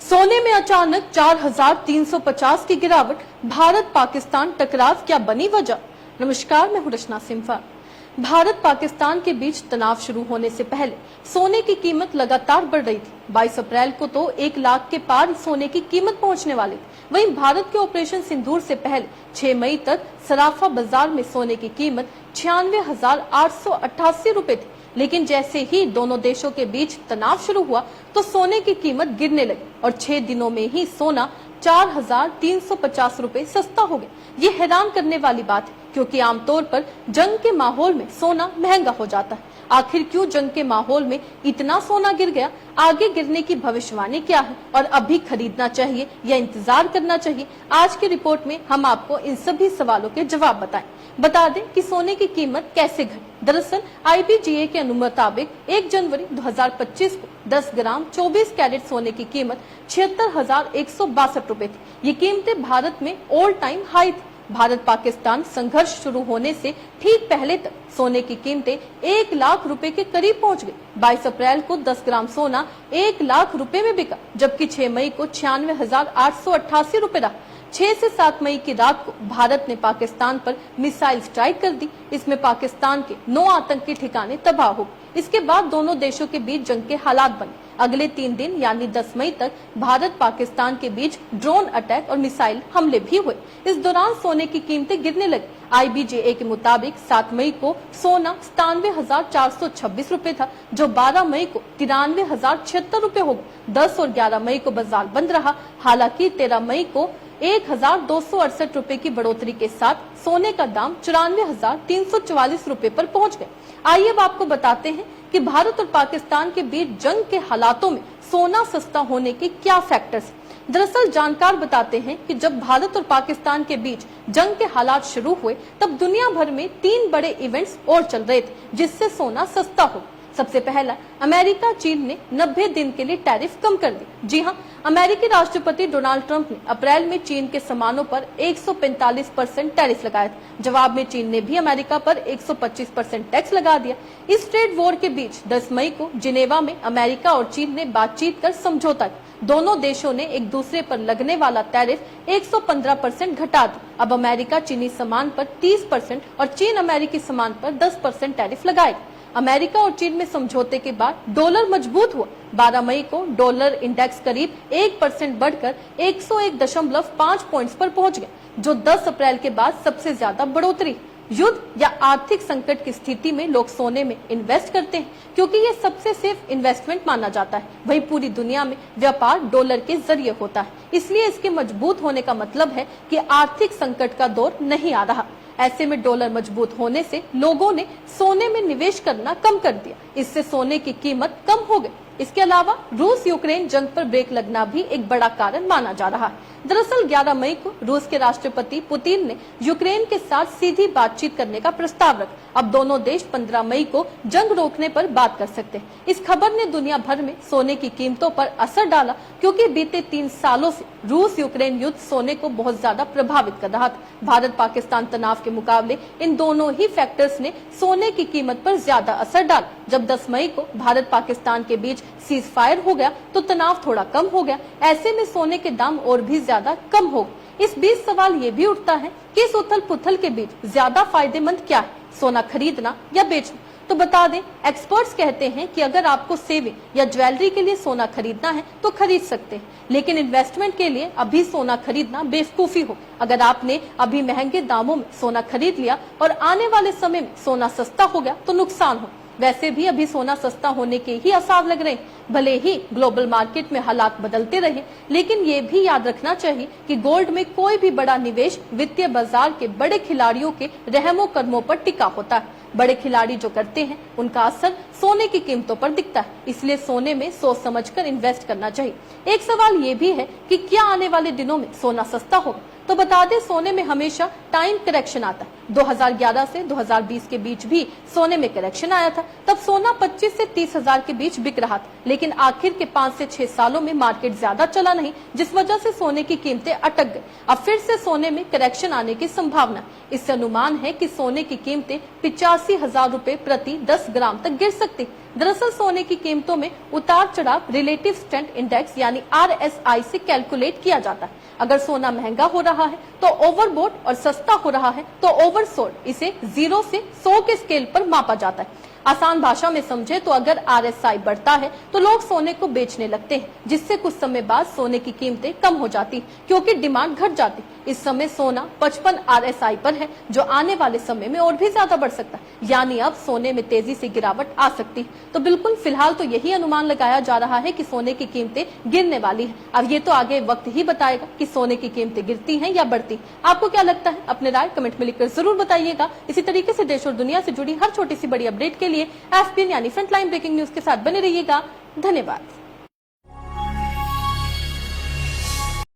सोने में अचानक 4,350 की गिरावट, भारत पाकिस्तान टकराव क्या बनी वजह? नमस्कार, मैं हूं रचना सिम्फा। भारत पाकिस्तान के बीच तनाव शुरू होने से पहले सोने की कीमत लगातार बढ़ रही थी। 22 अप्रैल को तो 1 लाख के पार सोने की कीमत पहुंचने वाली थी। वहीं भारत के ऑपरेशन सिंदूर से पहले 6 मई तक सराफा बाजार में सोने की कीमत 96,888 रुपए थी। लेकिन जैसे ही दोनों देशों के बीच तनाव शुरू हुआ तो सोने की कीमत गिरने लगी और 6 दिनों में ही सोना 4,350 रुपए सस्ता हो गया। ये हैरान करने वाली बात है, क्योंकि आमतौर पर जंग के माहौल में सोना महंगा हो जाता है। आखिर क्यों जंग के माहौल में इतना सोना गिर गया? आगे गिरने की भविष्यवाणी क्या है और अभी खरीदना चाहिए या इंतजार करना चाहिए? आज की रिपोर्ट में हम आपको इन सभी सवालों के जवाब बता दें कि सोने की कीमत कैसे घटी। दरअसल IBGA के मुताबिक 1 जनवरी 2025 को 10 ग्राम 24 कैरेट सोने की कीमत 76,162 रुपए थी। ये कीमतें भारत में ऑल टाइम हाई थी। भारत पाकिस्तान संघर्ष शुरू होने से ठीक पहले तक सोने की कीमतें 1 लाख रुपए के करीब पहुंच गई। 22 अप्रैल को 10 ग्राम सोना 1 लाख रुपए में बिका, जबकि 6 मई को 96,888 रुपए रहा। 6 से 7 मई की रात को भारत ने पाकिस्तान पर मिसाइल स्ट्राइक कर दी। इसमें पाकिस्तान के 9 आतंकी ठिकाने तबाह हो गए। इसके बाद दोनों देशों के बीच जंग के हालात बने। अगले 3 दिन यानी 10 मई तक भारत पाकिस्तान के बीच ड्रोन अटैक और मिसाइल हमले भी हुए। इस दौरान सोने की कीमतें गिरने लगी। IBGA के मुताबिक 7 मई को सोना 97,426 रुपए था, जो 12 मई को 93,076 रुपए हो गया। 10 और 11 मई को बाजार बंद रहा। हालांकि 13 मई को 1,268 रुपए की बढ़ोतरी के साथ सोने का दाम 94,344 रुपए पर पहुंच गया। आइए अब आपको बताते हैं कि भारत और पाकिस्तान के बीच जंग के हालातों में सोना सस्ता होने के क्या फैक्टर्स हैं। दरअसल जानकार बताते हैं कि जब भारत और पाकिस्तान के बीच जंग के हालात शुरू हुए तब दुनिया भर में 3 बड़े इवेंट्स और चल रहे थे जिससे सोना सस्ता हो। सबसे पहला, अमेरिका चीन ने 90 दिन के लिए टैरिफ कम कर दी। जी हाँ, अमेरिकी राष्ट्रपति डोनाल्ड ट्रंप ने अप्रैल में चीन के सामानों पर 145% टैरिफ लगाया था। जवाब में चीन ने भी अमेरिका पर 125% टैक्स लगा दिया। इस ट्रेड वॉर के बीच 10 मई को जिनेवा में अमेरिका और चीन ने बातचीत कर समझौता किया। दोनों देशों ने एक दूसरे पर लगने वाला टैरिफ 115% घटा दिया। अब अमेरिका चीनी सामान पर 30% और चीन अमेरिकी सामान पर 10% टैरिफ लगाएगा। अमेरिका और चीन में समझौते के बाद डॉलर मजबूत हुआ। 12 मई को डॉलर इंडेक्स करीब 1% बढ़कर 101.5 पॉइंट्स पर पहुंच गया, जो 10 अप्रैल के बाद सबसे ज्यादा बढ़ोतरी। युद्ध या आर्थिक संकट की स्थिति में लोग सोने में इन्वेस्ट करते हैं, क्योंकि ये सबसे सेफ इन्वेस्टमेंट माना जाता है। वहीं पूरी दुनिया में व्यापार डॉलर के जरिए होता है, इसलिए इसके मजबूत होने का मतलब है कि आर्थिक संकट का दौर नहीं आ रहा। ऐसे में डॉलर मजबूत होने से लोगों ने सोने में निवेश करना कम कर दिया। इससे सोने की कीमत कम हो गई। इसके अलावा रूस यूक्रेन जंग पर ब्रेक लगना भी एक बड़ा कारण माना जा रहा है। दरअसल 11 मई को रूस के राष्ट्रपति पुतिन ने यूक्रेन के साथ सीधी बातचीत करने का प्रस्ताव रखा। अब दोनों देश 15 मई को जंग रोकने पर बात कर सकते हैं। इस खबर ने दुनिया भर में सोने की कीमतों पर असर डाला, क्योंकि बीते 3 सालों से रूस यूक्रेन युद्ध सोने को बहुत ज्यादा प्रभावित कर रहा था। भारत पाकिस्तान तनाव के मुकाबले इन दोनों ही फैक्टर्स ने सोने की कीमत पर ज्यादा असर डाला। जब 10 मई को भारत पाकिस्तान के बीच सीज फायर हो गया तो तनाव थोड़ा कम हो गया। ऐसे में सोने के दाम और भी ज्यादा कम हो गए। इस बीच सवाल ये भी उठता है कि इस उथल पुथल के बीच ज्यादा फायदेमंद क्या है, सोना खरीदना या बेचना? तो बता दें, एक्सपर्ट्स कहते हैं कि अगर आपको सेविंग या ज्वेलरी के लिए सोना खरीदना है तो खरीद सकते हैं, लेकिन इन्वेस्टमेंट के लिए अभी सोना खरीदना बेवकूफी हो। अगर आपने अभी महंगे दामों में सोना खरीद लिया और आने वाले समय में सोना सस्ता हो गया तो नुकसान हो। वैसे भी अभी सोना सस्ता होने के ही आसार लग रहे हैं। भले ही ग्लोबल मार्केट में हालात बदलते रहे, लेकिन ये भी याद रखना चाहिए कि गोल्ड में कोई भी बड़ा निवेश वित्तीय बाजार के बड़े खिलाड़ियों के रहमो कर्मों पर टिका होता है। बड़े खिलाड़ी जो करते हैं उनका असर सोने की कीमतों पर दिखता है, इसलिए सोने में सोच समझकर इन्वेस्ट करना चाहिए। एक सवाल ये भी है कि क्या आने वाले दिनों में सोना सस्ता होगा? तो बता दें, सोने में हमेशा टाइम करेक्शन आता है। 2011 से 2020 के बीच भी सोने में करेक्शन आया था। तब सोना 25 से 30 हजार के बीच बिक रहा था, लेकिन आखिर के 5 से 6 सालों में मार्केट ज्यादा चला नहीं, जिस वजह से सोने की कीमतें अटक गई। अब फिर से सोने में करेक्शन आने की संभावना। इससे अनुमान है कि सोने की कीमतें 85,000 रुपए प्रति 10 ग्राम तक गिर सकती। दरअसल सोने की कीमतों में उतार चढ़ाव रिलेटिव स्ट्रेंथ इंडेक्स यानी RSI से कैलकुलेट किया जाता है। अगर सोना महंगा हो रहा है तो ओवरबोट और सस्ता हो रहा है तो ओवरसोल्ड। इसे 0 से 100 के स्केल पर मापा जाता है। आसान भाषा में समझे तो अगर RSI बढ़ता है तो लोग सोने को बेचने लगते हैं, जिससे कुछ समय बाद सोने की कीमतें कम हो जाती क्योंकि डिमांड घट जाती। इस समय सोना 55 RSI पर है, जो आने वाले समय में और भी ज्यादा बढ़ सकता है, यानी अब सोने में तेजी से गिरावट आ सकती है। तो बिल्कुल फिलहाल तो यही अनुमान लगाया जा रहा है कि सोने की कीमतें गिरने वाली है। अब ये तो आगे वक्त ही बताएगा कि सोने की कीमतें गिरती हैं या बढ़ती। आपको क्या लगता है? अपने राय कमेंट में लिखकर जरूर बताइएगा। इसी तरीके से देश और दुनिया से जुड़ी हर छोटी सी बड़ी अपडेट के लिए FBN यानी फ्रंटलाइन ब्रेकिंग न्यूज के साथ बने रहिएगा। धन्यवाद।